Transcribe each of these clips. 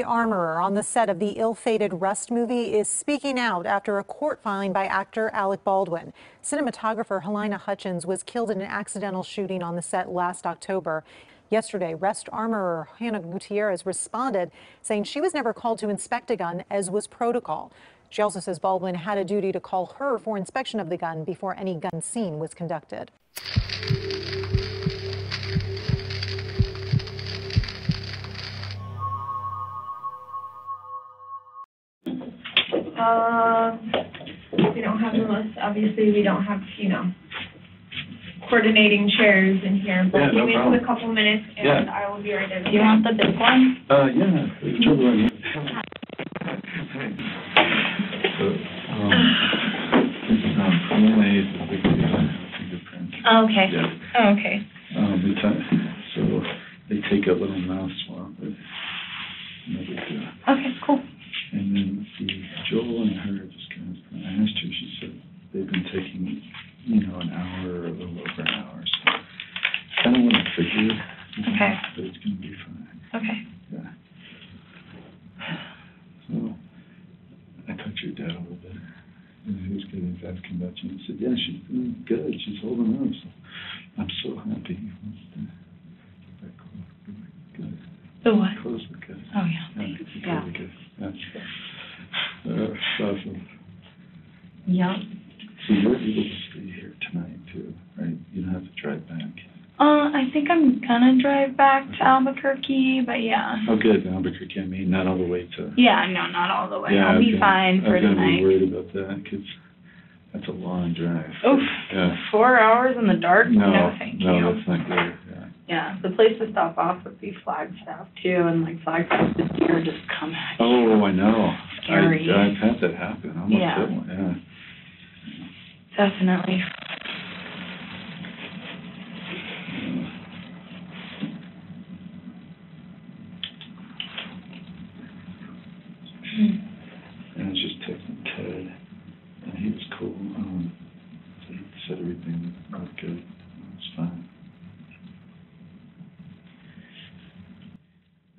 armorer on the set of the ill-fated Rust movie is speaking out after a court filing by actor ALEC Baldwin. Cinematographer Helena Hutchins was killed in an accidental shooting on the set last October. Yesterday, Rust armorer Hannah Gutierrez responded, saying she was never called to inspect a gun, as was protocol. She also says Baldwin had a duty to call her for inspection of the gun before any gun scene was conducted. We don't have the most, obviously we don't have, coordinating chairs in here, but give me a couple minutes and I will be right there. Do you want the big one? Yeah, whichever one. DNA is a big fingerprint. Oh, okay. Yeah. Oh, okay. So they take a little mouse swab, but okay, cool. And then Joel and her just kind of, I asked her, she said they've been taking, an hour or a little over an hour. So kind of want to figure, but it's going to be fine. Okay. Yeah. So I talked to your dad a little bit. And he was good. He was asking about you. He said, yeah, she's doing good. She's holding up. So I'm so happy. He wants to get back close. Good. The what? Close look good. Oh, yeah. Thanks. Yeah. Really good. That's awesome. Yeah. So you're able to stay here tonight, too, right? You don't have to drive back. I think I'm gonna drive back to Albuquerque, but yeah. Oh, good. Albuquerque, I mean, not all the way to... Yeah, no, not all the way. Yeah, I'll be fine for tonight. I'm going to be worried about that, because that's a long drive. Oof. Yeah. 4 hours in the dark? No, thank you. No, that's not good. Yeah. Yeah, the place to stop off would be Flagstaff, too, and, Flagstaff this year just come at you. Oh, I know. Scary. I've had that happen. I almost hit one, Definitely. And I was just texting Ted, and he was cool. He said everything was good. It was fine.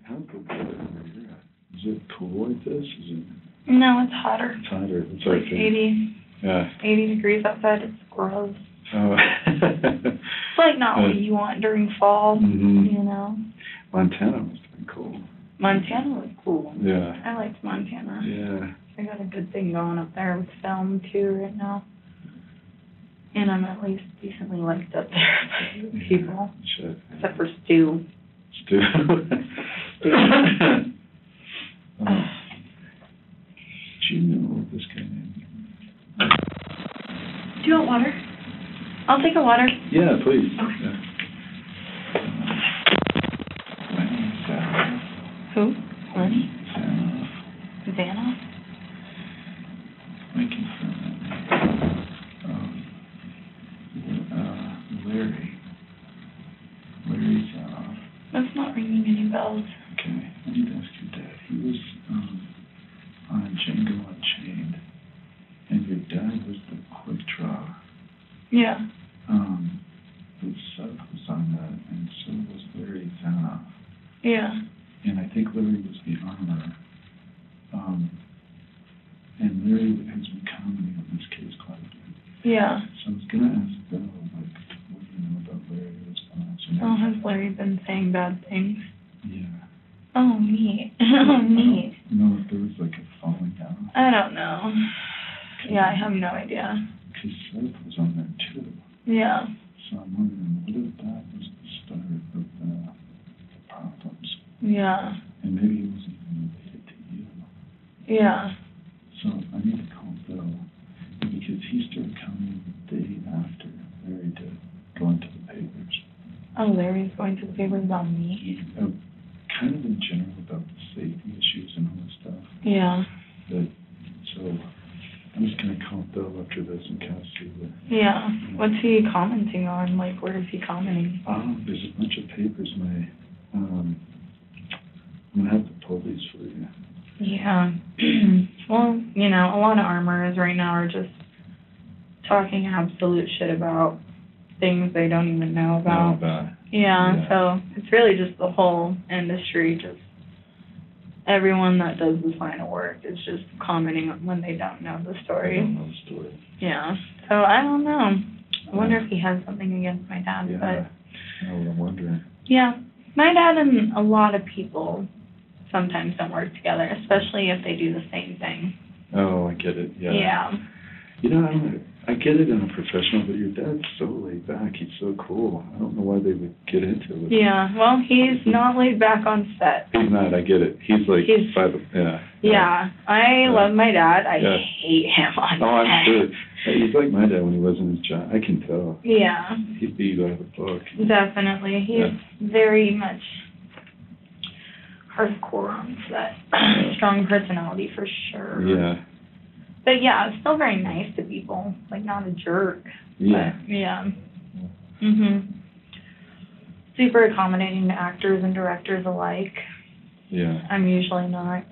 How good where you're at? Is it cool like this? Is it? No, it's hotter. It's hotter. It's like 80. Yeah. 80 degrees outside. It's gross. Oh. It's not what you want during fall, Montana must have been cool. Montana was cool. Yeah. I liked Montana. Yeah. I got a good thing going up there with film, too, right now. And I'm at least decently liked up there by people. Shit. Except for Stu. Stu. Stu. Do you know this guy named? Do you want water? I'll take a water. Yeah, please. Okay. Yeah. Lenny Zanoff. Who? Lenny? Zanoff. Zanoff? Making fun Larry. Larry Zanoff. That's not ringing any bells. Okay, I need to ask your dad. He was on Django Unchained, and your dad was the quick draw. Yeah. But Seth was on that, and so was Larry Zanoff. Yeah. And I think Larry was the armor. And Larry has been commenting on this case quite a bit. Yeah. So I was going to ask Bill, what do you know about Larry's response? Oh, has Larry been saying bad things? Yeah. Oh, neat. Oh, neat. No, if there was a falling out. I don't know. Yeah, I have no idea. Because Seth was on there, too. Yeah. So I'm wondering, what if that was the start of the problems? Yeah. And maybe he wasn't even related to you. Yeah. So I need to call Bill, because he started coming the day after Larry did, going to the papers. Oh, Larry's going to the papers about me? Kind of in general about the safety issues and all this stuff. Yeah. So I'm just going to call Bill after this and kind of see what... Yeah. What's he commenting on? Where is he commenting? There's a bunch of papers, I'm going to have to pull these for you. Yeah. Well, a lot of armorers right now are just talking absolute shit about things they don't even know about. Yeah, so it's really just the whole industry just everyone that does this line of work is just commenting when they don't know the I story. don't know the story. Yeah. So I don't know. I wonder if he has something against my dad, Yeah, but I would wonder. yeah, my dad and a lot of people sometimes don't work together, especially if they do the same thing. Oh, I get it, yeah. Yeah. You know, I get it in a professional, but your dad's so laid back. He's so cool. I don't know why they would get into it. Yeah, well, he's not laid back on set. He's not, I get it. He's like, by the, yeah. Yeah, I love my dad. I Yeah. hate him on set. Oh, I'm sure. He's like my dad when he wasn't his job. I can tell. Yeah, He'd beat you out of the book. definitely. He's very much hardcore on set. Strong personality for sure. Yeah. But yeah, still very nice to people. Like, not a jerk. Yeah. But, yeah. Super accommodating to actors and directors alike. Yeah. I'm usually not.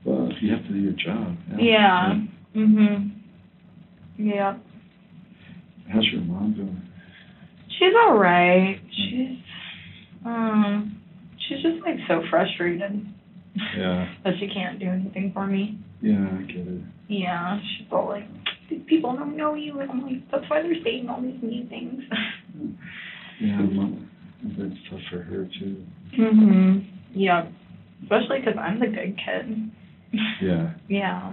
Well, you have to do your job. Yeah. Yeah. How's your mom doing? She's alright. She's just like so frustrated. Yeah. That she can't do anything for me. Yeah, I get it. Yeah, she's all like, these people don't know you, and I'm like, that's why they're saying all these mean things. Yeah, mom, that's tough for her too. Yeah, especially because I'm the good kid. Yeah. Yeah.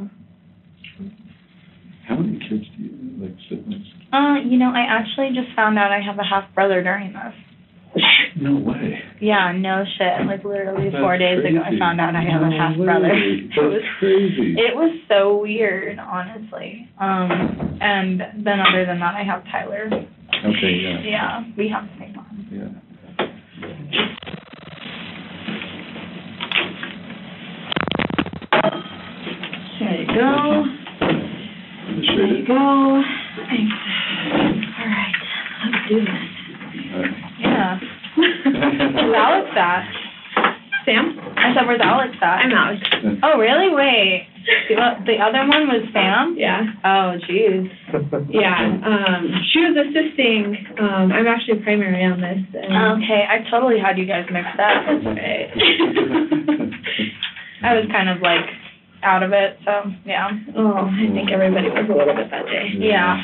How many kids do you, like, siblings? You know, I actually just found out I have a half brother during this. No way. Yeah, no shit. Like, literally That's 4 days ago, I crazy. found out I have a half brother. That's crazy. It was so weird, honestly. And then other than that, I have Tyler. Okay, yeah. Yeah, we have the same mom. Yeah. There you go. There you go. Thanks. All right, let's do this. Yeah. Where's Alex at? Sam? I said, where's Alex at? I'm Alex. Oh, really? Wait. The other one was Sam? Yeah. Oh, jeez. Yeah. She was assisting. I'm actually primary on this. And Okay, I totally had you guys mixed up. That's right. I was kind of like out of it, so yeah. Oh, I think everybody was a little bit that day. Yeah.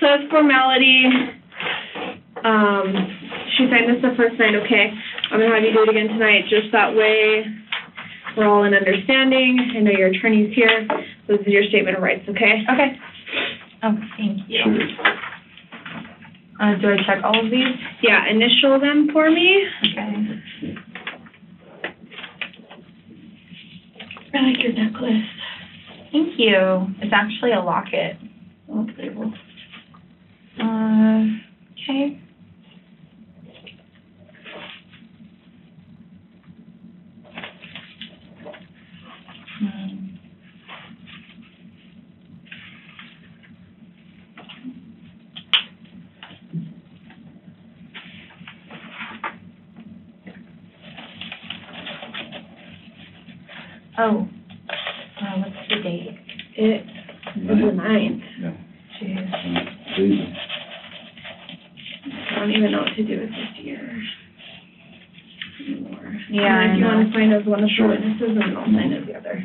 So it's formality. She signed this the first night, okay? I'm going to have you do it again tonight, just that way we're all in understanding. I know your attorney's here, so this is your statement of rights, okay? Okay. Oh, thank you. Sure. Do I check all of these? Yeah, initial them for me. Okay. I like your necklace. Thank you. It's actually a locket. Oh, it's labeled. Okay. Oh, what's the date? It was the 9th. Yeah. Jeez. Crazy. I don't even know what to do with this year anymore. Yeah, And I if you know. want to sign as one of the Sure. witnesses, and then I'll sign as the other.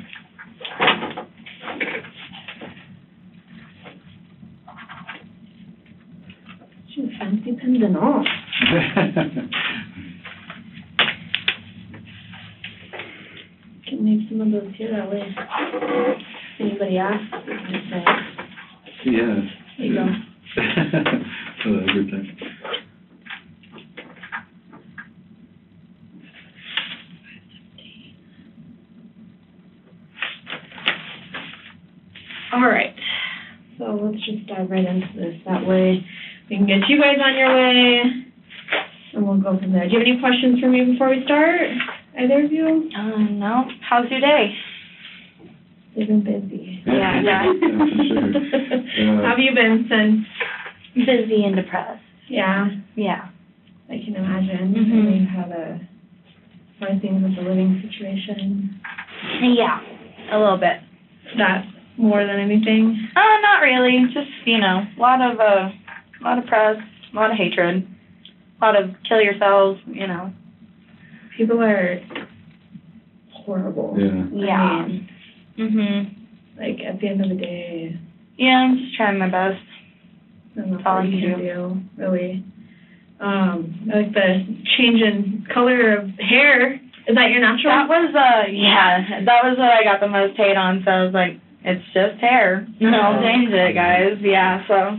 She's fancy pens and all. Can make some of those here, that way. If anybody asks, we can just say, Yeah. there you go. Every time. All right, so let's just dive right into this. That way we can get you guys on your way, and we'll go from there. Do you have any questions for me before we start? Either of you? No. How's your day? They've been busy. Yeah. Yeah, for sure. How have you been since? Busy and depressed. Yeah, Yeah. I can imagine. Mhm. I mean, how to find things with the living situation. Yeah. A little bit. That more than anything. Not really. Just, a lot of press, a lot of hatred, a lot of kill yourselves, People are horrible. Yeah. Yeah. I mean, Mhm. at the end of the day, Yeah, I'm just trying my best. there's not That's all much I you can can do, really. I like the change in color of hair. Is that your natural? That was that was what I got the most hate on. So I was like, it's just hair. I'll change it, guys. Yeah. So.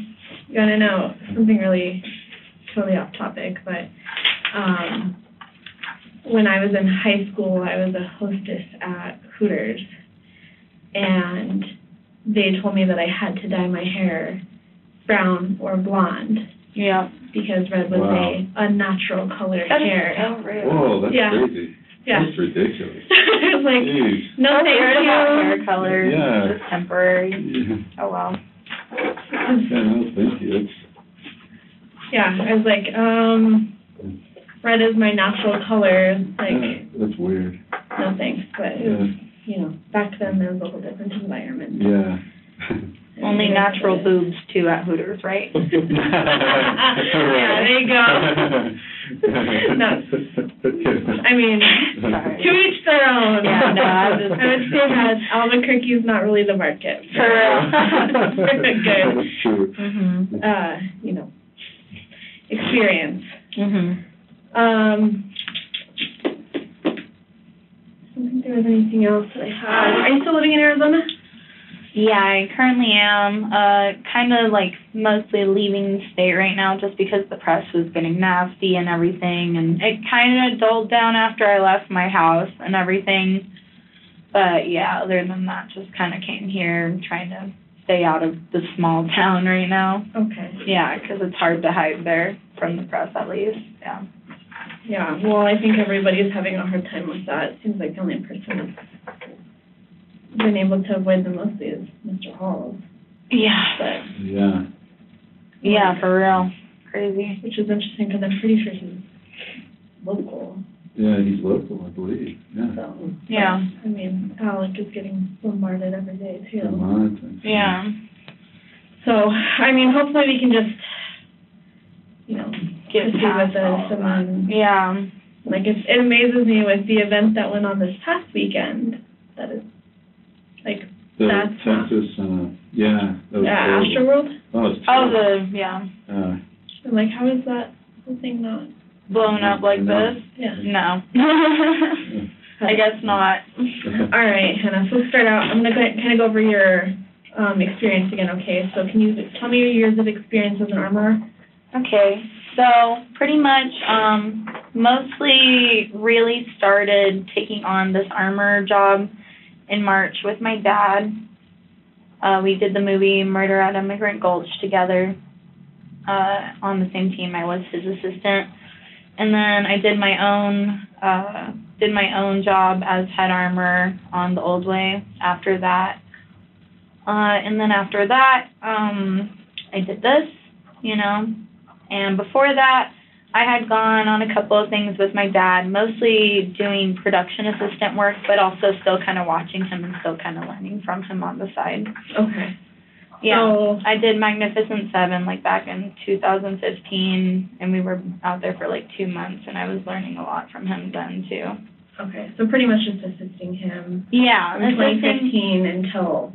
You gotta know something really totally off topic, but when I was in high school, I was a hostess at Hooters, and they told me that I had to dye my hair brown or blonde. Yeah. Because red was a unnatural color of hair. So rude. Whoa, that's crazy. Yeah. That's ridiculous. I was like, Jeez. no thank you. Hair color. Yeah. Just temporary. Yeah. Oh well. Yeah, no, thank you. Yeah, I was like, red is my natural color. Like, That's weird. no thanks. But it was, you know, back then there was a whole different environment. Yeah. Only natural boobs too at Hooters, right? Yeah, there you go. No. I mean, Sorry. to each their own. Yeah, no, I would say that Albuquerque is not really the market. For real. Good. That's true. Mhm. You know, experience. Mhm. I don't think there was anything else that I had. Are you still living in Arizona? Yeah, I currently am. Kind of like mostly leaving the state right now, just because the press was getting nasty and everything, and it kind of dulled down after I left my house and everything. But yeah, other than that, just kind of came here and trying to stay out of the small town right now. Okay. Yeah, because it's hard to hide there from the press, at least. Yeah. Yeah, well, I think everybody's having a hard time with that. It seems like the only person that's been able to avoid them mostly is Mr. Halls. Yeah. But, Yeah. Yeah, for real. Crazy. which is interesting because I'm pretty sure he's local. Yeah, he's local, I believe. Yeah. So, Yeah. I mean, ALEC is getting bombarded every day too. A lot of things. Yeah. So, I mean, hopefully we can just, you know, Get proceed past with this all of and that. then, Yeah. like, it amazes me with the event that went on this past weekend. That is, like, The That's not- Texas, yeah, that was horrible. Astroworld. Oh, it's Oh, terrible. yeah. Uh, I'm like, how is that whole thing not? Blown up like this? Yeah. No. I guess not. All right, Hannah. So let's start out. I'm gonna kind of go over your experience again. Okay. So can you tell me your years of experience as an armorer? Okay, so pretty much mostly really started taking on this armor job in March with my dad. We did the movie Murder at Immigrant Gulch together on the same team. I was his assistant. And then I did my own job as head armorer on the Old Way after that. And then after that, I did this, you know. And before that, I had gone on a couple of things with my dad, mostly doing production assistant work, but also still kind of watching him and still kind of learning from him on the side. Okay. Yeah, So, I did Magnificent Seven like back in 2015, and we were out there for like 2 months, and I was learning a lot from him then too. okay. So pretty much just assisting him Yeah, from assisting. 2015 until.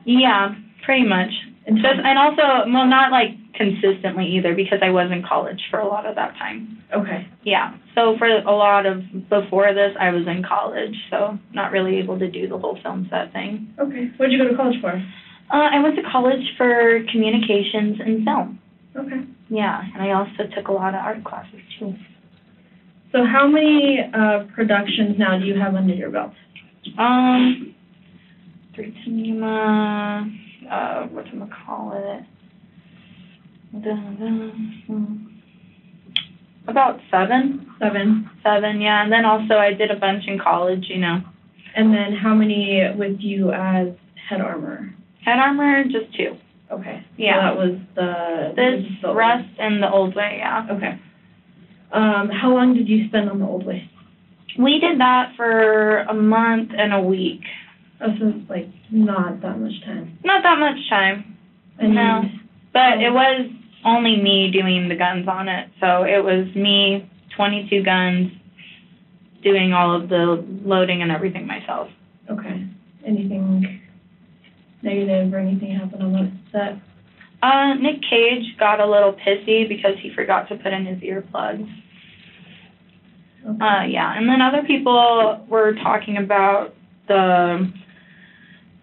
Yeah, pretty much. Just, and also, well, not like consistently either, because I was in college for a lot of that time. Okay. Yeah, so for a lot of before this, I was in college, so not really able to do the whole film set thing. Okay. What did you go to college for? I went to college for communications and film. Okay. Yeah, and I also took a lot of art classes too. So how many productions now do you have under your belt? 3 cinema, whatchamacallit, about 7. 7. 7, yeah, and then also I did a bunch in college, you know. And then how many with you as head armorer? Head armor, just 2. Okay. Yeah. So that was the... This, Rust, and the Old Way, yeah. Okay. How long did you spend on the Old Way? We did that for a month and a week. Oh, so like not that much time. Not that much time. And No. But it was only me doing the guns on it. So it was me, 22 guns, doing all of the loading and everything myself. Okay. Anything negative or anything happen on that set? Nick Cage got a little pissy because he forgot to put in his earplugs. Okay. Yeah, and then other people were talking about the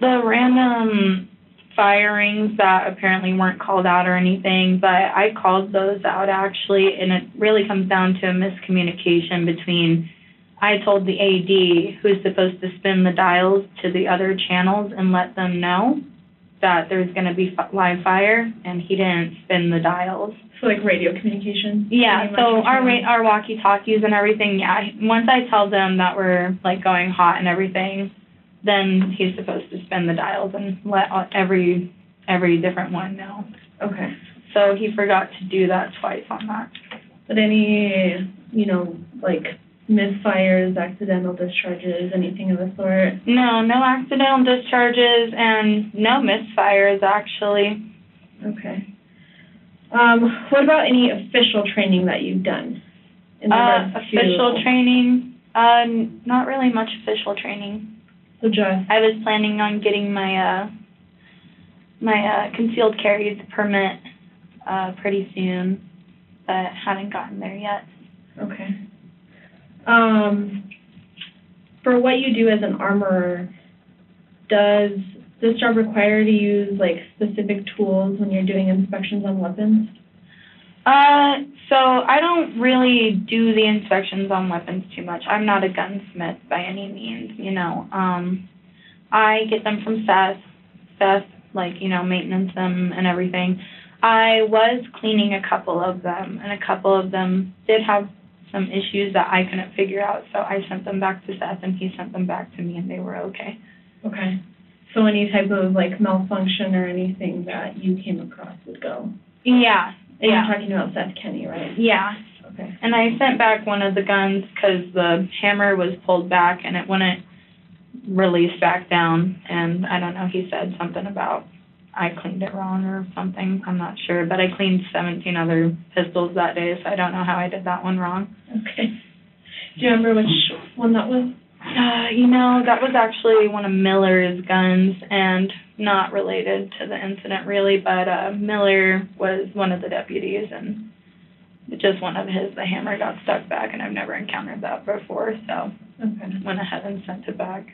random firings that apparently weren't called out or anything, but I called those out actually, and it really comes down to a miscommunication between, I told the AD who's supposed to spin the dials to the other channels and let them know that there's going to be live fire, and he didn't spin the dials. So like radio communication? Yeah, so our walkie-talkies and everything, yeah. Once I tell them that we're like going hot and everything, then he's supposed to spin the dials and let every different one know. Okay. So he forgot to do that twice on that. But any, like misfires, accidental discharges, anything of the sort? No accidental discharges and no misfires actually. Okay. What about any official training that you've done? Official training? Not really much official training. So just... I was planning on getting my concealed carry permit pretty soon, but haven't gotten there yet. Okay. For what you do as an armorer, does this job require to use like specific tools when you're doing inspections on weapons? So I don't really do the inspections on weapons too much. I'm not a gunsmith by any means, I get them from Seth, maintenance them and everything. I was cleaning a couple of them, and a couple of them did have some issues that I couldn't figure out, so I sent them back to Seth, and he sent them back to me, and they were okay. Okay. So any type of, like, malfunction or anything that you came across would go? Yeah. And you're talking about Seth Kenny, right? Yeah. Okay. And I sent back one of the guns because the hammer was pulled back, and it wouldn't release back down, and I don't know, he said something about I cleaned it wrong or something. I'm not sure, but I cleaned 17 other pistols that day, so I don't know how I did that one wrong. Okay. Do you remember which one that was? That was actually one of Miller's guns, and not related to the incident really, but Miller was one of the deputies, and just one of his, the hammer got stuck back, and I've never encountered that before, so okay. Went ahead and sent it back.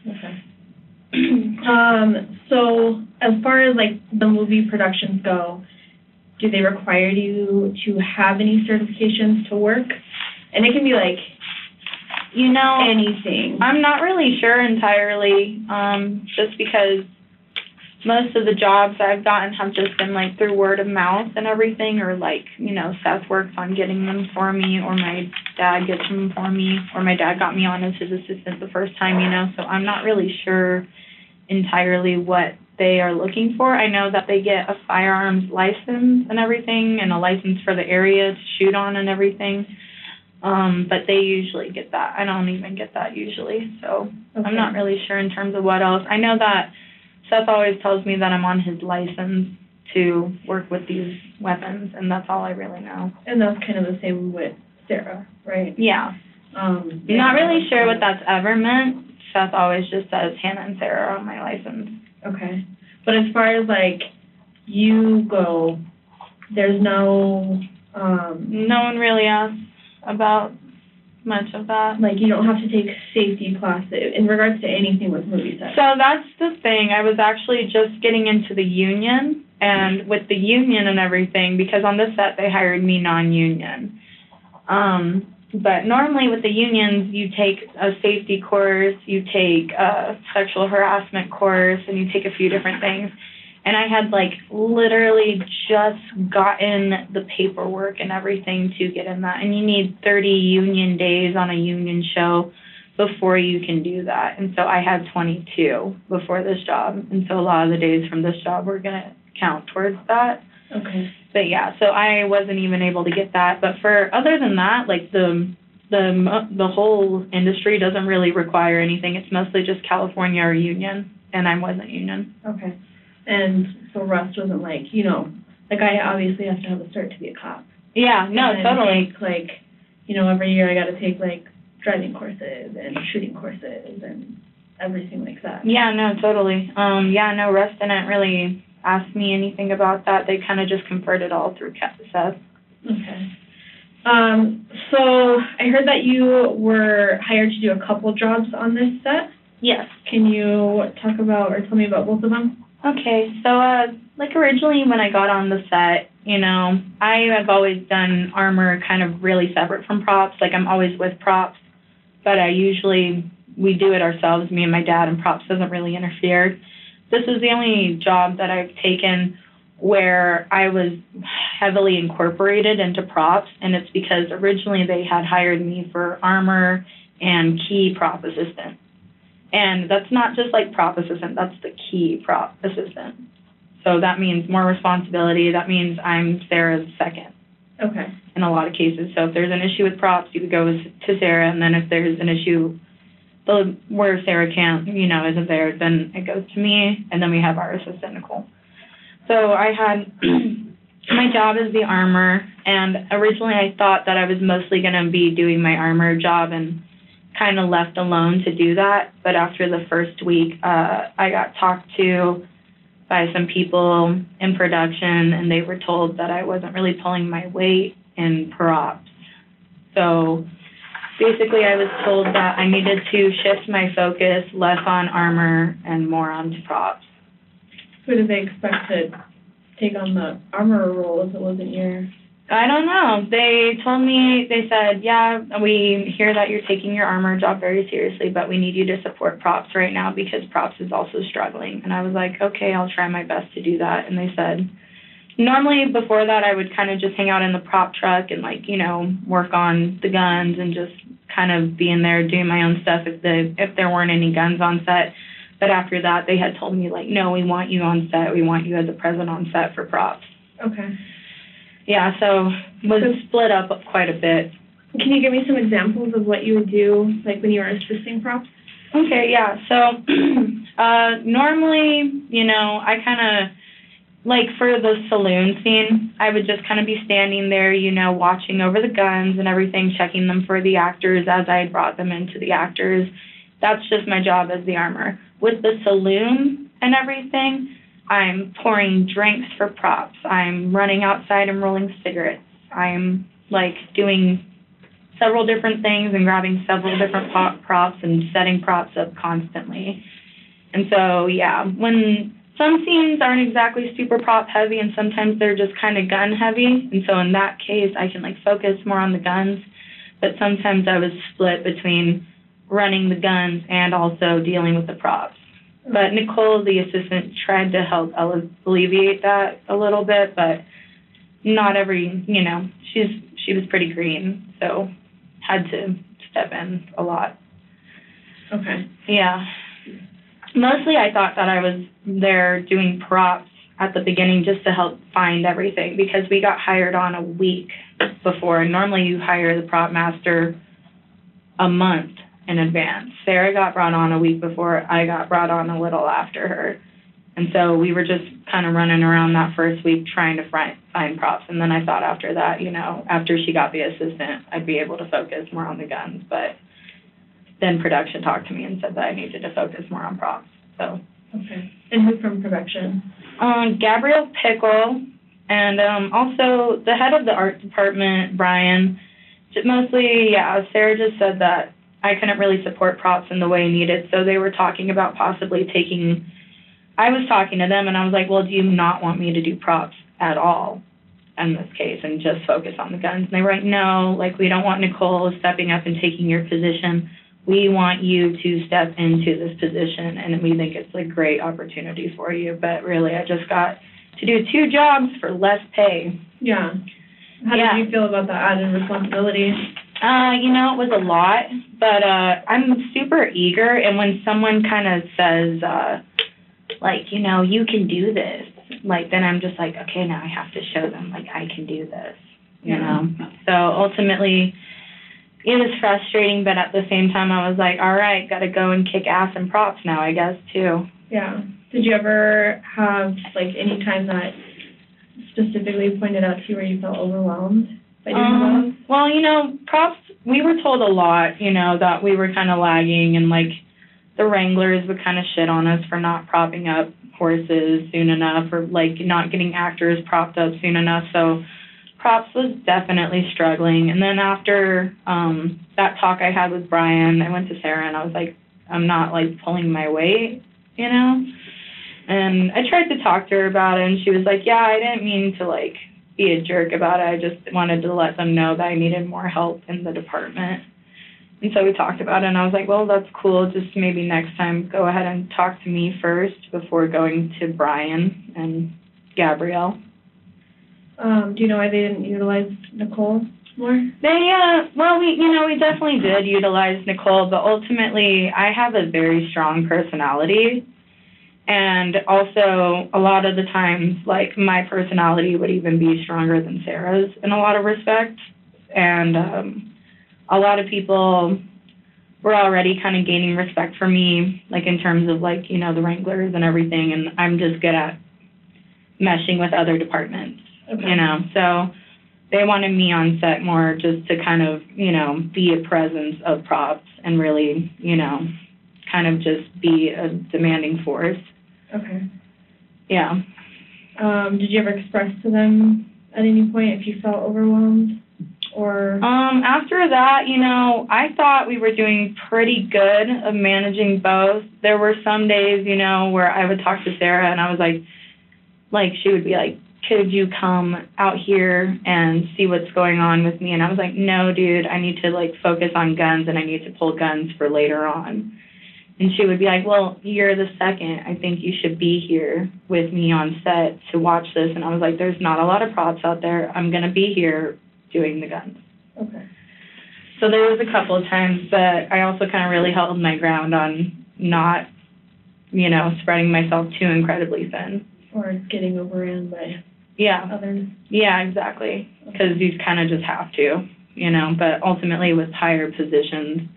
Okay. So as far as like the movie productions go, do they require you to have any certifications to work? And it can be like, anything. I'm not really sure entirely, just because most of the jobs I've gotten have just been like through word of mouth and everything, or like, Seth works on getting them for me, or my dad gets them for me, or my dad got me on as his assistant the first time, so I'm not really sure entirely what they are looking for. I know that they get a firearms license and everything, and a license for the area to shoot on and everything, but they usually get that. I don't even get that usually, so okay. I'm not really sure in terms of what else. I know that Seth always tells me that I'm on his license to work with these weapons, and that's all I really know. And that's kind of the same with Sarah, right? Yeah. Not really sure what that's ever meant. Seth always just says Hannah and Sarah are on my license. Okay. But as far as, like, you go, there's no... no one really asks about much of that. Like, you don't have to take safety classes in regards to anything with movie sets. So that's the thing. I was actually just getting into the union, and with the union and everything, because on this set they hired me non-union. But normally with the unions, you take a safety course, you take a sexual harassment course, and you take a few different things. And I had, like, literally just gotten the paperwork and everything to get in that. And you need 30 union days on a union show before you can do that. And so I had 22 before this job. And so a lot of the days from this job were going to count towards that. Okay. But, yeah, so I wasn't even able to get that. But other than that, like, the whole industry doesn't really require anything. It's mostly just California or union, and I wasn't union. Okay. And so Russ wasn't like, like I obviously have to have a cert to be a cop. Yeah, no, totally. Take, like, every year I got to take, like, driving courses and shooting courses and everything like that. Yeah, no, totally. No, Russ didn't really ask me anything about that. They kind of just conferred it all through Seth. Okay. So I heard that you were hired to do a couple jobs on this set. Yes. Can you talk about or tell me about both of them? Okay, so, originally when I got on the set, I have always done armor kind of really separate from props. I'm always with props, but we do it ourselves, me and my dad, and props doesn't really interfere. This is the only job that I've taken where I was heavily incorporated into props, and it's because originally they had hired me for armor and key prop assistant. And that's not just prop assistant, that's the key prop assistant. So that means more responsibility. That means I'm Sarah's second. Okay. In a lot of cases. So if there's an issue with props, you would go to Sarah, and then if there's an issue where Sarah isn't there, then it goes to me, and then we have our assistant, Nicole. So I had, my job is the armor, and originally I thought that I was mostly going to be doing my armor job and kind of left alone to do that. But after the first week, I got talked to by some people in production, and they were told that I wasn't really pulling my weight in props. So basically I was told that I needed to shift my focus less on armor and more onto props. Who did they expect to take on the armor role if it wasn't your... I don't know. They told me, they said, yeah, we hear that you're taking your armor job very seriously, but we need you to support props right now because props is also struggling. And I was like, okay, I'll try my best to do that. And they said, normally before that I would kind of just hang out in the prop truck and work on the guns and just kind of be in there doing my own stuff if there weren't any guns on set. But after that, they had told me, no, we want you on set. We want you as a present on set for props. Okay. Yeah, so was split up quite a bit. Can you give me some examples of what you would do, when you were assisting props? Okay, yeah. So normally, I kind of, for the saloon scene, I would just kind of be standing there, watching over the guns and everything, checking them for the actors as I brought them into the actors. That's just my job as the armor. With the saloon and everything, I'm pouring drinks for props. I'm running outside and rolling cigarettes. I'm, doing several different things and grabbing several different props and setting props up constantly. And so, yeah, when some scenes aren't exactly super prop heavy and sometimes they're just kind of gun heavy, and so in that case, I can, focus more on the guns. But sometimes I was split between running the guns and also dealing with the props. But Nicole, the assistant, tried to help alleviate that a little bit, but not every, she was pretty green, so had to step in a lot. Okay. Yeah. Mostly I thought that I was there doing props at the beginning just to help find everything because we got hired on a week before. And normally you hire the prop master a month in advance. Sarah got brought on a week before. I got brought on a little after her. And so we were just kind of running around that first week trying to find props. And then I thought after that, after she got the assistant, I'd be able to focus more on the guns. But then production talked to me and said that I needed to focus more on props. So. Okay. And who from production? Gabrielle Pickle, and also the head of the art department, Brian. Mostly, yeah, Sarah just said that I couldn't really support props in the way needed, so they were talking about possibly I was talking to them, and I was like, well, do you not want me to do props at all in this case and just focus on the guns? And they were like, no, we don't want Nicole stepping up and taking your position. We want you to step into this position, and we think it's a great opportunity for you. But really, I just got to do 2 jobs for less pay. Yeah. How did you feel about that added responsibility? It was a lot, but I'm super eager, and when someone kind of says, you can do this, then I'm just like, okay, now I have to show them, I can do this, you know? So ultimately, it was frustrating, but at the same time, I was like, all right, got to go and kick ass in props now, I guess, too. Yeah. Did you ever have, any time that specifically pointed out to you where you felt overwhelmed by doing those? Well, props we were told a lot, you know, that we were kind of lagging, and, like, the wranglers would kind of shit on us for not propping up horses soon enough, or, like, not getting actors propped up soon enough. So props was definitely struggling. And then after that talk I had with Brian, I went to Sarah, and I was like, I'm not, like, pulling my weight, you know? And I tried to talk to her about it, and she was like, yeah, I didn't mean to, like, be a jerk about it. I just wanted to let them know that I needed more help in the department. And so we talked about it, and I was like, well, that's cool. Just maybe next time go ahead and talk to me first before going to Brian and Gabrielle. Do you know why they didn't utilize Nicole more? We definitely did utilize Nicole, but ultimately I have a very strong personality. And also, a lot of the times, like, my personality would even be stronger than Sarah's in a lot of respects. And a lot of people were already kind of gaining respect for me, like, in terms of, like, you know, the wranglers and everything. And I'm just good at meshing with other departments, you know. So they wanted me on set more just to kind of, you know, be a presence of props and really, you know, kind of just be a demanding force. Okay. Yeah. Did you ever express to them at any point if you felt overwhelmed? Or after that, you know, I thought we were doing pretty good of managing both. There were some days, you know, where I would talk to Sarah, and I was like she would be like, could you come out here and see what's going on with me? And I was like, no, dude, I need to, like, focus on guns, and I need to pull guns for later on. And she would be like, well, you're the second. I think you should be here with me on set to watch this. And I was like, there's not a lot of props out there. I'm going to be here doing the guns. Okay. So there was a couple of times, but I also kind of really held my ground on not, you know, spreading myself too incredibly thin. Or getting overran by others. Yeah, exactly. Because you kind of just have to, you know. But ultimately with higher positions,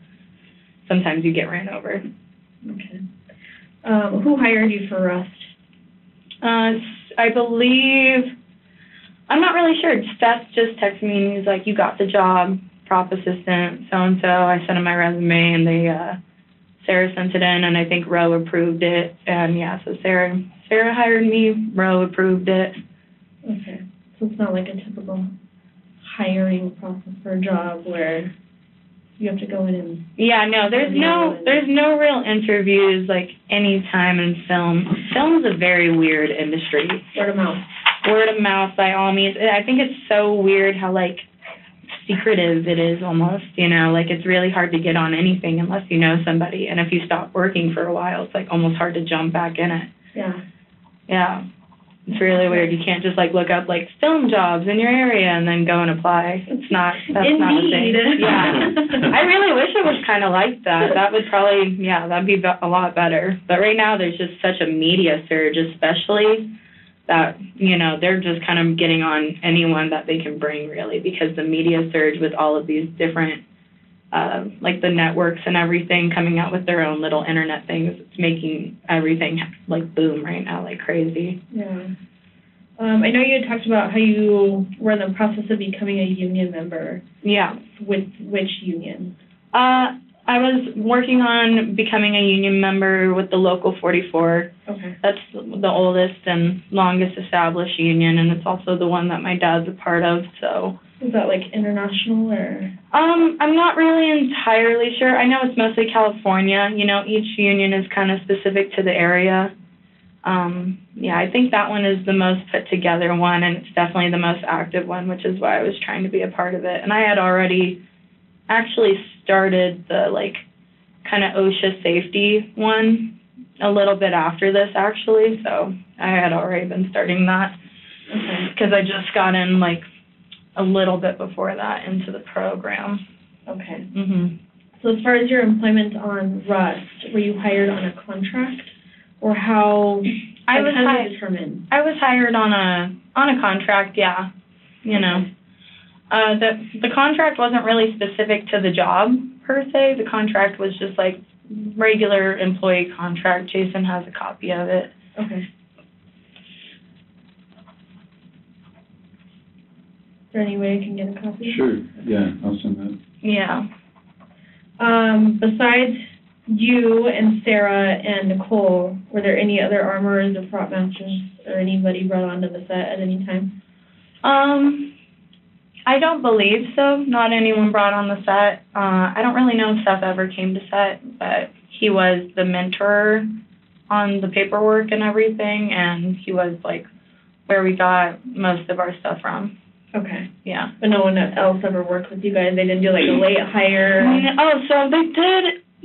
sometimes you get ran over. Okay. Who hired you for Rust? I believe, I'm not really sure. Seth just texted me and he's like, you got the job, prop assistant, so-and-so. I sent him my resume, and Sarah sent it in, and I think Roe approved it. And yeah, so Sarah hired me, Roe approved it. Okay. So it's not like a typical hiring process for a job where you have to go in and... Yeah, no, there's no real interviews, like, any time in film. Film is a very weird industry. Word of mouth. Word of mouth, by all means. I think it's so weird how, like, secretive it is almost, you know? Like, it's really hard to get on anything unless you know somebody. And if you stop working for a while, it's, like, almost hard to jump back in it. Yeah. Yeah. It's really weird. You can't just, like, look up, like, film jobs in your area and then go and apply. That's not a thing. Yeah. I really wish it was kind of like that. That would probably, that'd be a lot better. But right now there's just such a media surge, especially, that, you know, they're just kind of getting on anyone that they can bring, really, because the media surge with all of these different, like, the networks and everything coming out with their own little internet things, it's making everything, like, boom right now, like crazy. Yeah. I know you had talked about how you were in the process of becoming a union member. Yeah. With which union? I was working on becoming a union member with the Local 44. Okay. That's the oldest and longest established union, and it's also the one that my dad's a part of, so... Is that, like, international, or? I'm not really entirely sure. I know it's mostly California. You know, each union is kind of specific to the area. I think that one is the most put together one, and it's definitely the most active one, which is why I was trying to be a part of it. And I had already actually started the, like, kind of OSHA safety one a little bit after this, actually. So I had already been starting that. Okay. Because I just got in, like, a little bit before that into the program. Okay. Mhm. So as far as your employment on Rust, were you hired on a contract, or how? I was hired on a contract. Yeah. You know, the contract wasn't really specific to the job per se. The contract was just like regular employee contract. Jason has a copy of it. Okay. Is there any way I can get a copy? Sure, yeah, I'll send that. Yeah. Besides you and Sarah and Nicole, were there any other armorers or prop masters or anybody brought onto the set at any time? I don't believe so. Not anyone brought on the set. I don't really know if Seth ever came to set, but he was the mentor on the paperwork and everything, and he was, like, where we got most of our stuff from. Okay. Yeah. But no one else ever worked with you guys? They didn't do, like, a late hire? Oh, so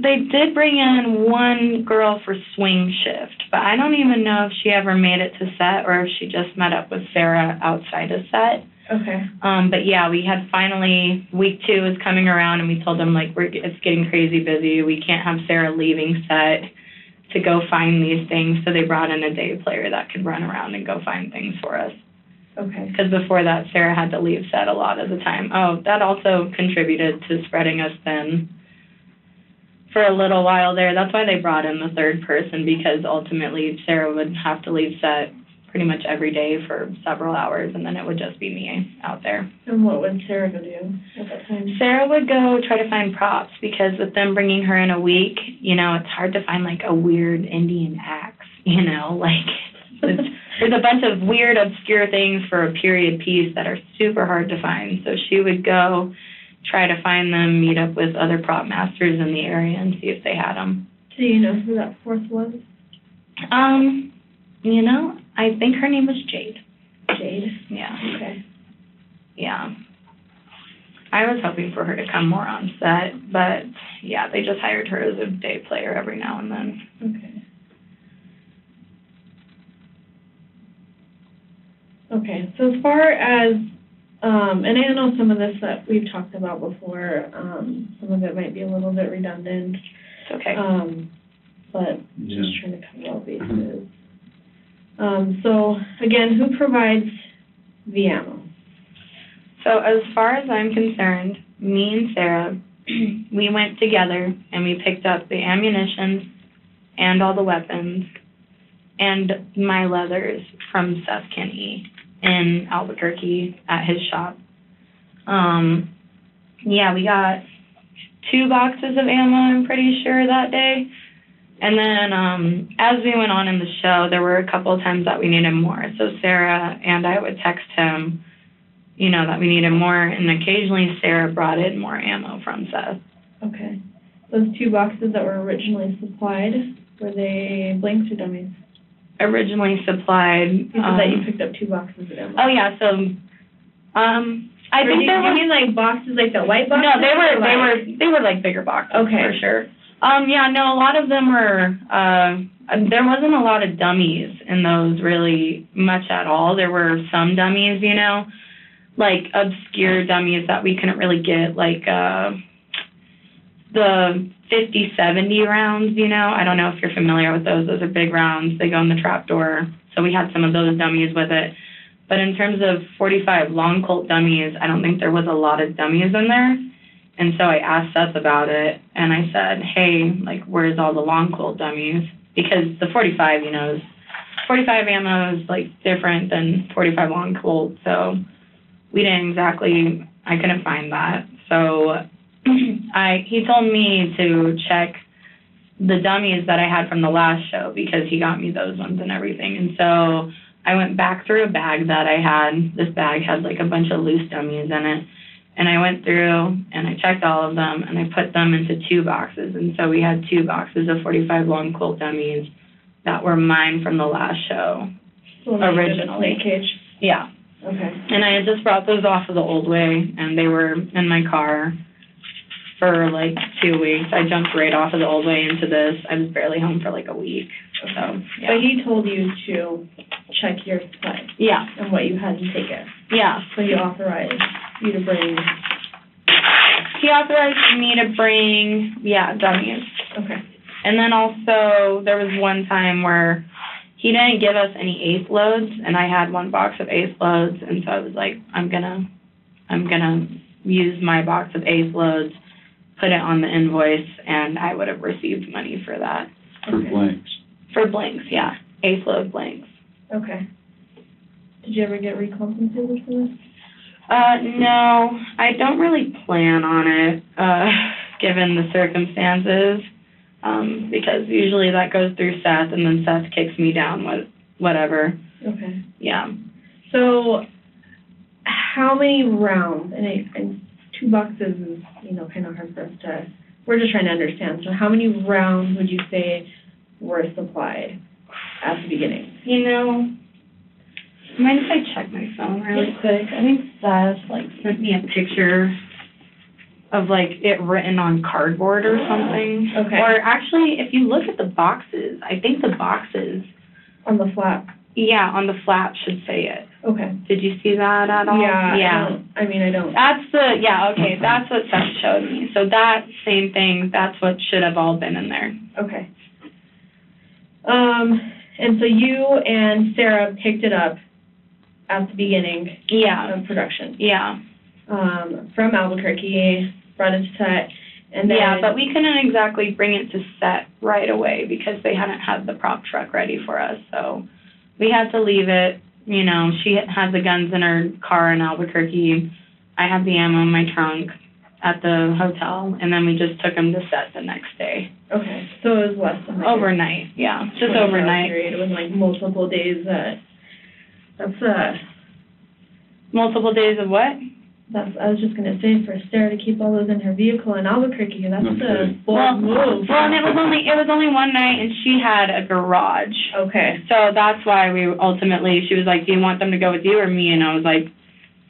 they did bring in one girl for swing shift, but I don't even know if she ever made it to set or if she just met up with Sarah outside of set. Okay. But yeah, we had finally, week 2 is coming around, and we told them, like, it's getting crazy busy. We can't have Sarah leaving set to go find these things, so they brought in a day player that could run around and go find things for us. Okay. Because before that, Sarah had to leave set a lot of the time. Oh, that also contributed to spreading us thin for a little while there. That's why they brought in the third person, because ultimately Sarah would have to leave set pretty much every day for several hours, and then it would just be me out there. And what would Sarah go do at that time? Sarah would go try to find props, because with them bringing her in a week, you know, it's hard to find, like, a weird Indian axe, you know, like, there's a bunch of weird, obscure things for a period piece that are super hard to find. So she would go try to find them, meet up with other prop masters in the area and see if they had them. Do you know who that fourth was? You know, I think her name was Jade. Jade? Yeah. Okay. Yeah. I was hoping for her to come more on set, but yeah, they just hired her as a day player every now and then. Okay. Okay, so as far as, and I know some of this that we've talked about before, some of it might be a little bit redundant. It's okay. But just trying to cover all bases. So, again, who provides the ammo? So as far as I'm concerned, me and Sarah, we went together and we picked up the ammunition and all the weapons and my leathers from Seth Kinney in Albuquerque at his shop. Yeah, we got 2 boxes of ammo, I'm pretty sure, that day. And then as we went on in the show, there were a couple of times that we needed more. So Sarah and I would text him, you know, that we needed more, and occasionally Sarah brought in more ammo from Seth. Okay. Those 2 boxes that were originally supplied, were they blanks or dummies? Originally supplied. You said that you picked up 2 boxes of ammo. Oh yeah, so I think there were. You mean like boxes, like the white boxes? No, they were like bigger boxes. Okay. For sure. Yeah, no, a lot of them were. There wasn't a lot of dummies in those really much at all. There were some dummies, you know, like obscure dummies that we couldn't really get, like the 50-70 rounds, you know. I don't know if you're familiar with those. Those are big rounds. They go in the trapdoor. So we had some of those dummies with it. But in terms of 45 long Colt dummies, I don't think there was a lot of dummies in there. And so I asked Seth about it, and I said, hey, like, where's all the long Colt dummies? Because the 45, you know, 45 ammo is, like, different than 45 long Colt. So we didn't exactly, I couldn't find that. So he told me to check the dummies that I had from the last show, because he got me those ones and everything. And so I went back through a bag that I had. This bag had like a bunch of loose dummies in it. And I went through and I checked all of them and I put them into 2 boxes. And so we had 2 boxes of 45 long Colt dummies that were mine from the last show. Originally. Cage. Yeah. Okay. And I had just brought those off of the old way, and they were in my car for like 2 weeks. I jumped right off of the old way into this. I was barely home for like a week. Okay. So, yeah. But he told you to check your supplies. Yeah. And what you had to take it. Yeah. So he authorized you to bring. He authorized me to bring, dummies. Okay. And then also there was one time where he didn't give us any eighth loads, and I had 1 box of eighth loads, and so I was like, I'm gonna use my box of eighth loads, put it on the invoice, and I would have received money for that. For blanks. For blanks, yeah. Eighth load blanks. Okay. Did you ever get recompensated for this? No, I don't really plan on it, given the circumstances, because usually that goes through Seth, and then Seth kicks me down with whatever. Okay. Yeah. So, how many rounds, and 2 boxes is, kind of hard for us to, we're just trying to understand, so how many rounds would you say were supplied at the beginning? Mind if I check my phone really quick? I think Seth, sent me a picture of, it written on cardboard or something. Okay. Or actually, if you look at the boxes, I think the boxes... On the flap? Yeah, on the flap should say it. Okay. Did you see that at all? Yeah. I don't. Okay, that's what Seth showed me. So that same thing, that's what should have all been in there. Okay. And so you and Sarah picked it up at the beginning of production. Yeah. From Albuquerque, brought it to set, and then... Yeah, but we couldn't exactly bring it to set right away because they hadn't had the prop truck ready for us, so we had to leave it. She had the guns in her car in Albuquerque. I had the ammo in my trunk at the hotel, and then we just took them to set the next day. Okay, so it was less than... Overnight, yeah, just overnight. Period. It wasn't multiple days that's Multiple days of what? I was just going to say, for Sarah to keep all those in her vehicle in Albuquerque, that's a bold move. Well, and it was only one night, and she had a garage. Okay. So that's why she was like, do you want them to go with you or me? And I was like,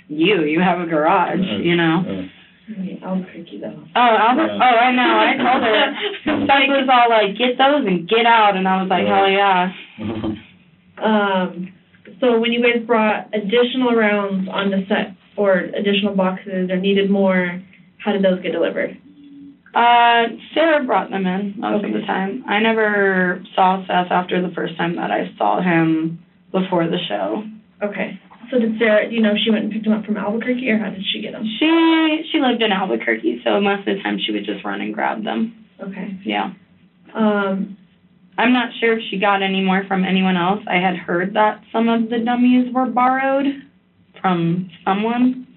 you have a garage, Albuquerque, though. Oh, I know. I told her. Seth was all like, get those and get out. And I was like, hell yeah. So when you guys brought additional rounds on the set, or additional boxes, or needed more, how did those get delivered? Sarah brought them in most of the time. I never saw Seth after the first time that I saw him before the show. Okay. So did Sarah, she went and picked them up from Albuquerque, or how did she get them? She lived in Albuquerque, so most of the time she would just run and grab them. Okay. Yeah. I'm not sure if she got any more from anyone else. I had heard that some of the dummies were borrowed from someone.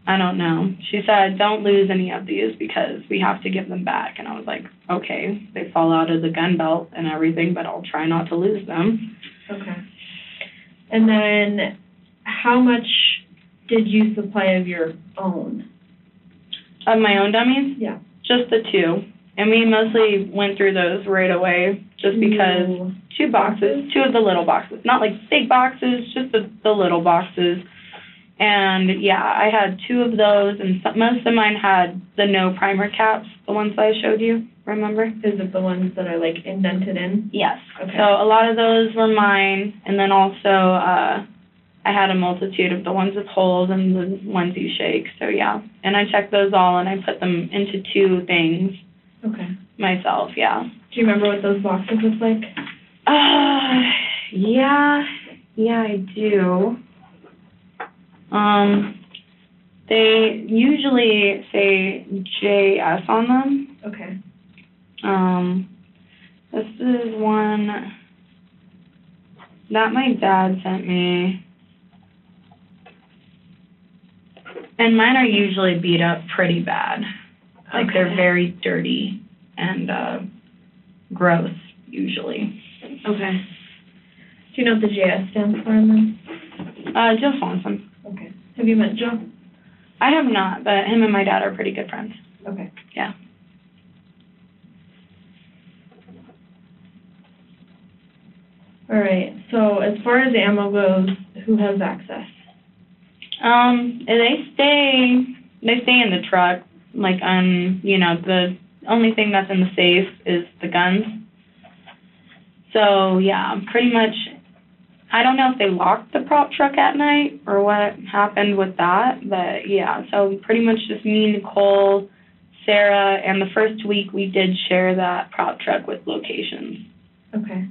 I don't know. She said, don't lose any of these because we have to give them back. And I was like, okay, they fall out of the gun belt and everything, but I'll try not to lose them. Okay. And then how much did you supply of your own? Of my own dummies? Yeah. Just the 2. And we mostly went through those right away just because 2 boxes, 2 of the little boxes. Not big boxes, just the little boxes. And, yeah, I had 2 of those, and most of mine had the no primer caps, the ones that I showed you, remember? Is it the ones that are, indented in? Yes. Okay. So a lot of those were mine, and then also I had a multitude of the ones with holes and the ones you shake. So, yeah. And I checked those all, and I put them into 2 things. Okay. Myself, yeah. Do you remember what those boxes look like? Yeah, I do. They usually say JS on them. Okay. This is one that my dad sent me. And mine are usually beat up pretty bad. They're very dirty and gross, usually. Okay. Do you know what the JS stands for in them? Joe Swanson. Okay. Have you met Joe? I have not, but him and my dad are pretty good friends. Okay. Yeah. All right. So as far as ammo goes, who has access? They stay in the truck. The only thing that's in the safe is the guns. So, yeah, pretty much, I don't know if they locked the prop truck at night or what happened with that, but, yeah, so pretty much just me, Nicole, Sarah, and the first week we did share that prop truck with locations. Okay.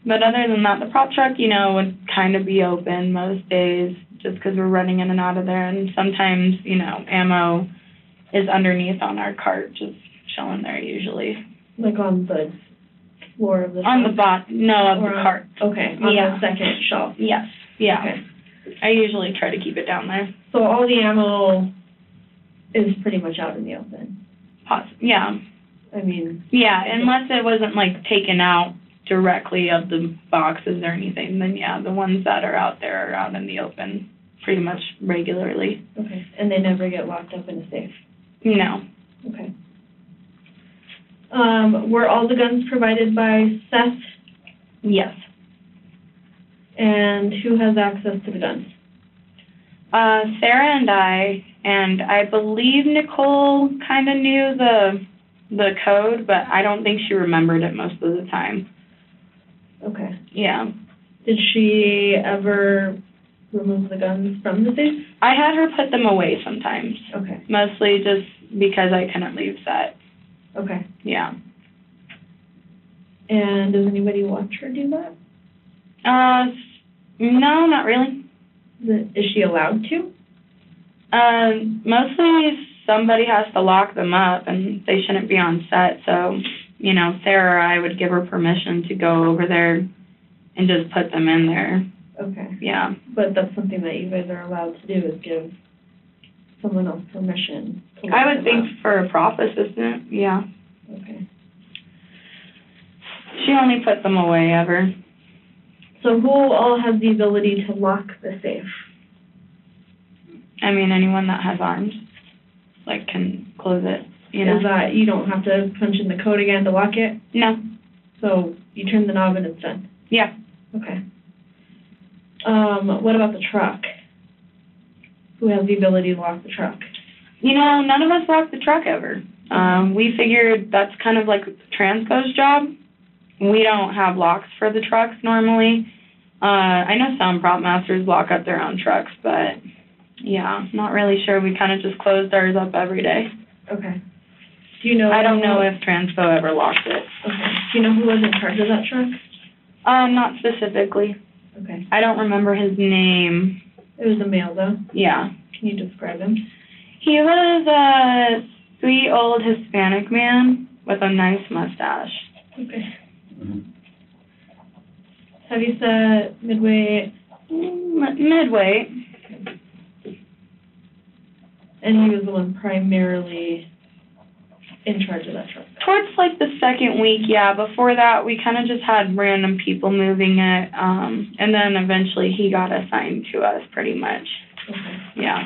But other than that, the prop truck, would kind of be open most days just because we're running in and out of there. And sometimes, ammo is underneath on our cart, just chilling there usually. Like on the floor of the On the cart? the cart. Okay, on the second shelf. Yes. Yeah. Okay. I usually try to keep it down there. So all the ammo is pretty much out in the open? Yeah. I mean... Yeah, unless it wasn't, like, taken out directly of the boxes or anything, then, yeah, the ones that are out there are out in the open pretty much regularly. Okay. And they never get locked up in a safe? No. Okay. Were all the guns provided by Seth? Yes. And who has access to the guns? Sarah and I believe Nicole kind of knew the code, but I don't think she remembered it most of the time. Okay. Yeah. Did she ever remove the guns from the safe? I had her put them away sometimes. Okay. Mostly just because I couldn't leave set. Okay. Yeah. And does anybody watch her do that? No, not really. Is she allowed to? Mostly somebody has to lock them up, and they shouldn't be on set, so, you know, Sarah or I would give her permission to go over there and just put them in there. Okay. Yeah. But that's something that you guys are allowed to do, is give someone else permission to lock I would them think up. for a prop assistant, yeah. Okay. She only put them away ever. So who all has the ability to lock the safe? I mean, anyone that has arms, like, can close it, you know? Is that you don't have to punch in the code again to lock it? No. So you turn the knob and it's done? Yeah. Okay. What about the truck? Who has the ability to lock the truck? You know, none of us lock the truck ever. We figured that's kind of like Transco's job. We don't have locks for the trucks normally. I know some prop masters lock up their own trucks, but yeah, not really sure. We kind of just closed ours up every day. Okay. Do you know? I don't know if Transco ever locked it. Okay. Do you know who was in charge of that truck? Not specifically. Okay. I don't remember his name. It was a male, though. Yeah. Can you describe him? He was a sweet old Hispanic man with a nice mustache. Okay. Mm-hmm. Have you said midweight? Midweight. And he was the one primarily in charge of that truck? Towards, like, the second week, yeah. Before that, we kind of just had random people moving it, and then eventually he got assigned to us, pretty much. Okay. Yeah.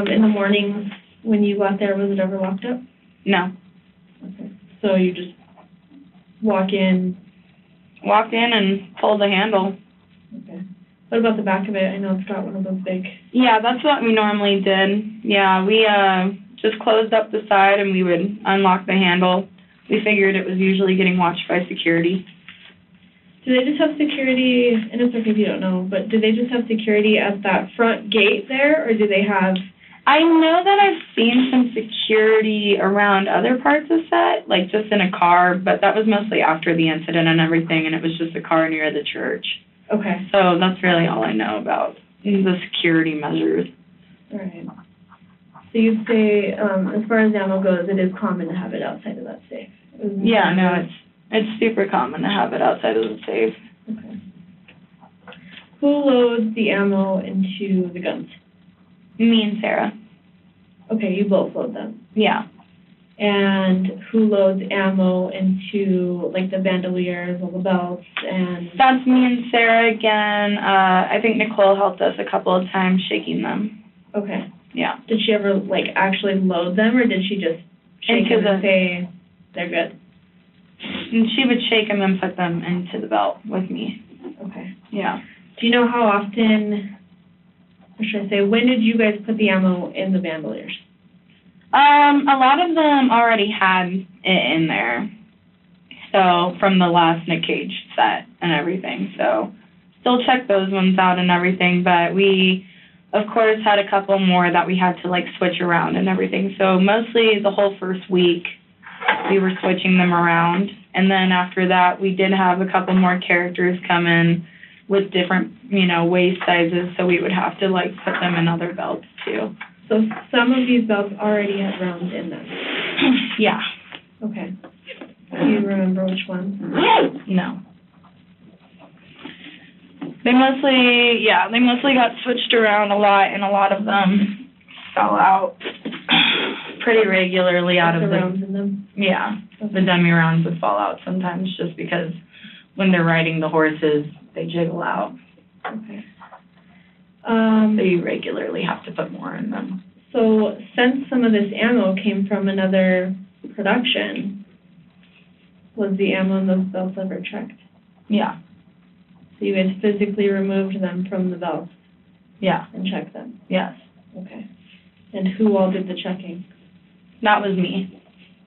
In the mornings, when you got there, was it ever locked up? No. Okay. So you just walked in and pulled the handle. Okay. What about the back of it? I know it's got one of those big... Yeah, that's what we normally did. Yeah, we just closed up the side and we would unlock the handle. We figured it was usually getting watched by security. Do they just have security, and it's okay if you don't know, but do they just have security at that front gate there, or do they have... I know that I've seen some security around other parts of set, like just in a car, but that was mostly after the incident and everything, and it was just a car near the church. Okay. So that's really all I know about the security measures. All right. So you'd say, as far as ammo goes, it is common to have it outside of that safe? Yeah, no, it's super common to have it outside of the safe. Okay. Who loads the ammo into the guns? Me and Sarah. Okay, you both load them. Yeah. And who loads ammo into, like, the bandoliers or the belts and... That's me and Sarah again. I think Nicole helped us a couple of times shaking them. Okay. Yeah. Did she ever, like, actually load them, or did she just shake them and say they're good? And she would shake them and put them into the belt with me. Okay. Yeah. Do you know how often, or should I say, when did you guys put the ammo in the bandoliers? A lot of them already had it in there. So, from the last Nick Cage set and everything. So, still check those ones out and everything, but we, of course, had a couple more that we had to, like, switch around and everything. So, mostly the whole first week, we were switching them around. And then after that, we did have a couple more characters come in with different, you know, waist sizes, so we would have to, like, put them in other belts, too. So some of these belts already have rounds in them? Yeah. Okay. Do you remember which ones? No. They mostly got switched around a lot, and a lot of them fell out pretty regularly out of The the rounds in them? Yeah, the dummy rounds would fall out sometimes just because when they're riding the horses, they jiggle out. Okay. So you regularly have to put more in them. So since some of this ammo came from another production, was the ammo in those belts ever checked? Yeah, So you guys physically removed them from the belts yeah, and checked them? yes. Okay. And who all did the checking? That was me.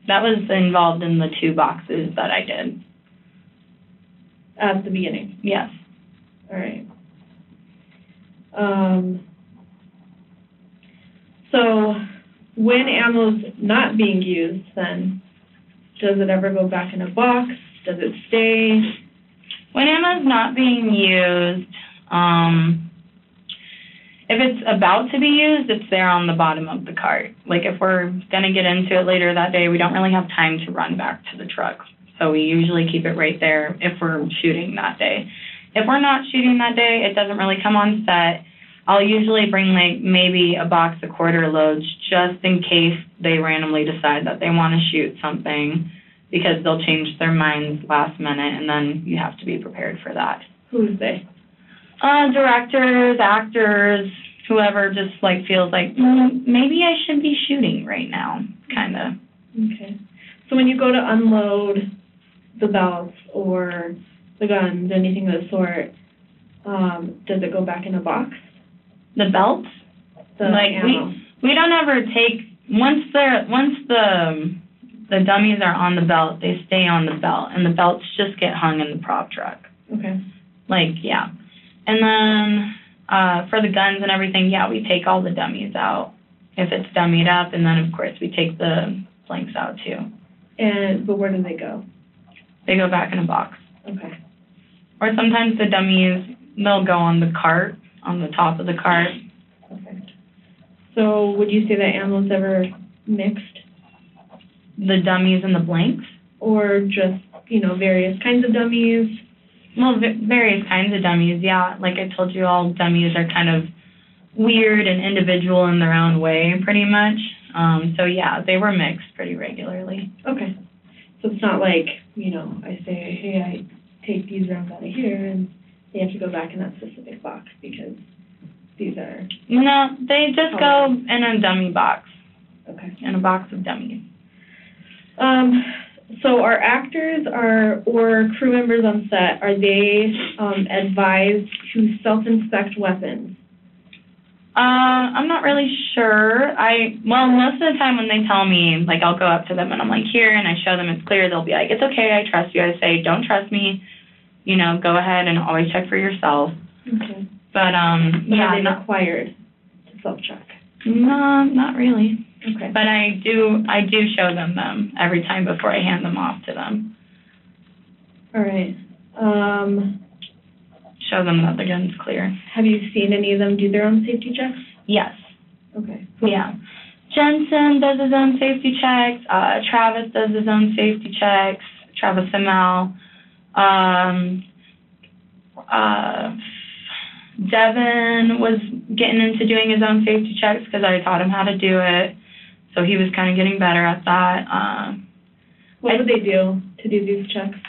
That was involved in the 2 boxes that I did. At the beginning? Yes. All right. So when ammo's not being used, then, does it ever go back in a box? Does it stay? When ammo's not being used, if it's about to be used, it's there on the bottom of the cart. Like if we're going to get into it later that day, we don't really have time to run back to the truck. So we usually keep it right there if we're shooting that day. If we're not shooting that day, it doesn't really come on set. I'll usually bring like maybe a box of quarter loads just in case they randomly decide that they want to shoot something, because they'll change their minds last minute, and then you have to be prepared for that. Who's they? Directors, actors, whoever just like feels like, maybe I should be shooting right now, kind of. Okay. So when you go to unload the belts or the guns, anything of the sort, does it go back in a box? The belts? The like ammo? we don't ever take, once the dummies are on the belt, they stay on the belt, and the belts just get hung in the prop truck. Okay. Like, yeah. And then for the guns and everything, yeah, we take all the dummies out if it's dummied up, and then, of course, we take the blanks out, too. But where do they go? They go back in a box. Okay. Or sometimes the dummies, they'll go on the cart, on the top of the cart. Okay. So would you say that ammo's ever mixed? The dummies and the blanks? Or just, various kinds of dummies? Well, various kinds of dummies, yeah. Like I told you, all dummies are kind of weird and individual in their own way, pretty much. So, yeah, they were mixed pretty regularly. Okay. So it's not like, I say, hey, I take these rounds out of here, and they have to go back in that specific box because these are... No, they just go in a dummy box. Okay. In a box of dummies. So our actors or crew members on set, are they advised to self-inspect weapons? I'm not really sure. Most of the time when they tell me, like, I'll go up to them and I'm like, here, and I show them it's clear, they'll be like, it's okay, I trust you. I say, don't trust me, go ahead and always check for yourself. Okay. But, yeah. Are they required to self-check? No, not really. Okay. But I do show them every time before I hand them off to them. All right. Show them that the gun's clear. Have you seen any of them do their own safety checks? Yes. Okay. Yeah. Jensen does his own safety checks. Travis does his own safety checks. Travis Simmel. Devin was getting into doing his own safety checks because I taught him how to do it. So he was kind of getting better at that. What would they do to do these checks?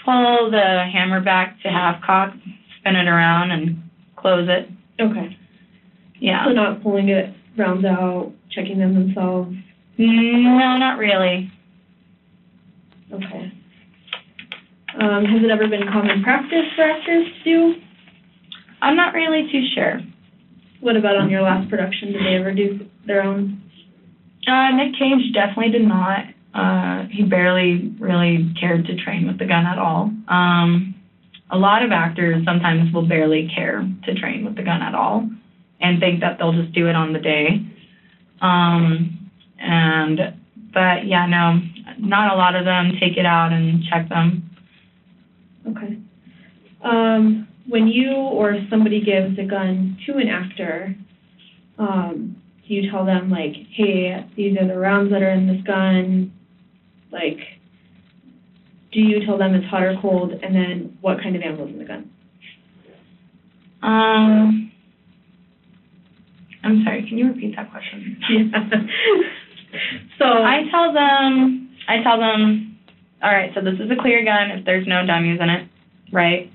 Pull the hammer back to half cock, spin it around, and close it. Okay. Yeah. So not pulling it rounds out, checking them themselves? No, not really. Okay. Has it ever been common practice for actors to do? I'm not really too sure. What about on your last production? Did they ever do their own? Nick Cage definitely did not. He barely really cared to train with the gun at all. A lot of actors sometimes will barely care to train with the gun at all and think that they'll just do it on the day. But yeah, no, not a lot of them take it out and check them. Okay. When you or somebody gives a gun to an actor, do you tell them, like, hey, these are the rounds that are in this gun? Like, do you tell them it's hot or cold, and then what kind of ammo is in the gun? I'm sorry, can you repeat that question? Yeah. So I tell them, all right, so this is a clear gun if there's no dummies in it, right?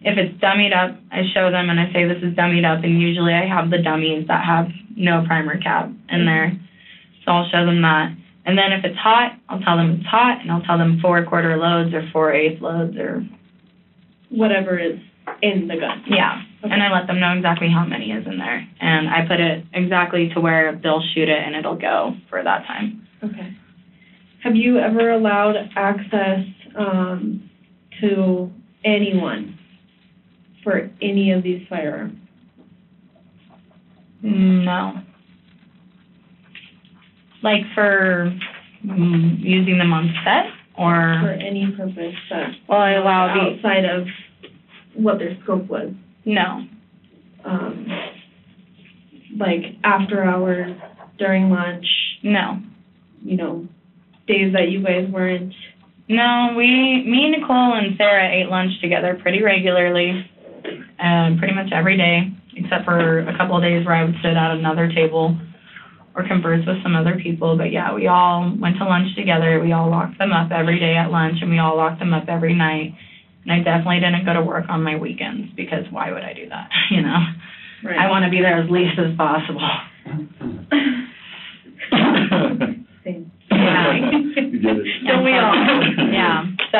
If it's dummied up, I show them and I say this is dummied up, and usually I have the dummies that have no primer cap in there. So I'll show them that. And then if it's hot, I'll tell them it's hot, and I'll tell them 4 1/4 loads or 4 1/8 loads or whatever is in the gun. yeah. Okay. And I let them know exactly how many is in there. And I put it exactly to where they'll shoot it and it'll go for that time. Okay. Have you ever allowed access to anyone for any of these firearms? No. Like for using them on set or? For any purpose that Well, I allow the, outside of what their scope was? no. Like after hours, during lunch, No. you know, days that you guys weren't? No, me, Nicole, and Sarah ate lunch together pretty regularly, pretty much every day, except for a couple of days where I would sit at another table or converse with some other people. But yeah, we all went to lunch together. We all locked them up every day at lunch, and we all locked them up every night. And I definitely didn't go to work on my weekends because why would I do that? You know, Right. I want to be there as least as possible. Same. Yeah. You get it. Don't we all? Yeah. So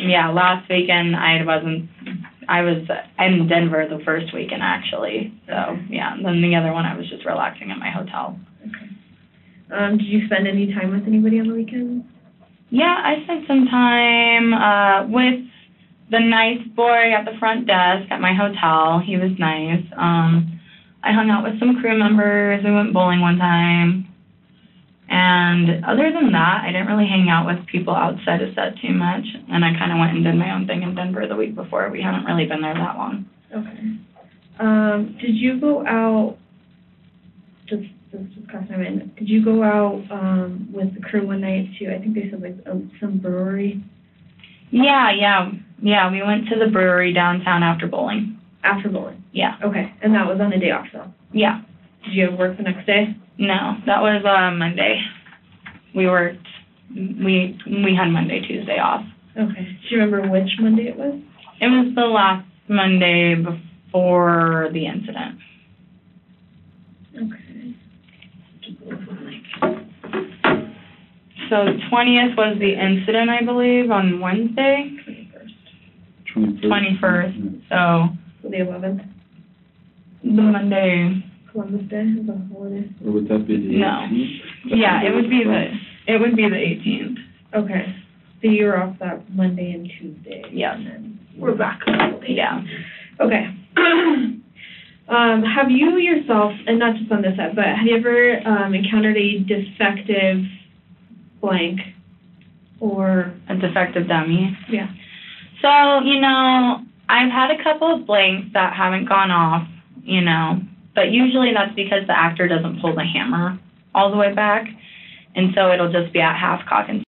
yeah, last weekend I was in Denver the first weekend actually. So yeah, and then the other one I was just relaxing at my hotel. Okay. Did you spend any time with anybody on the weekends? Yeah, I spent some time with the nice boy at the front desk at my hotel. He was nice. I hung out with some crew members. We went bowling one time. And other than that, I didn't really hang out with people outside of set too much. And I kind of went and did my own thing in Denver the week before. We haven't really been there that long. Okay. Did you go out, just crossed my mind, did you go out with the crew one night to, I think they said like some brewery? Yeah, we went to the brewery downtown after bowling. After bowling? Yeah. Okay, and that was on a day off though? Yeah. Did you have work the next day? No, that was Monday. We worked, we had Monday, Tuesday off. Okay. Do you remember which Monday it was? It was the last Monday before the incident. Okay. So the 20th was the incident, I believe, on Wednesday? 21st, so So the 11th? the Monday, Columbus Day is a holiday? Or would that be the No. 18th? yeah, it would be the 18th. Okay. So you were off that Monday and Tuesday? Yes. And then we're back a couple days. Yeah. Okay. Have you yourself, and not just on this set, but have you ever encountered a defective blank or? A defective dummy. Yeah. So, I've had a couple of blanks that haven't gone off, but usually that's because the actor doesn't pull the hammer all the way back, and so it'll just be at half cock and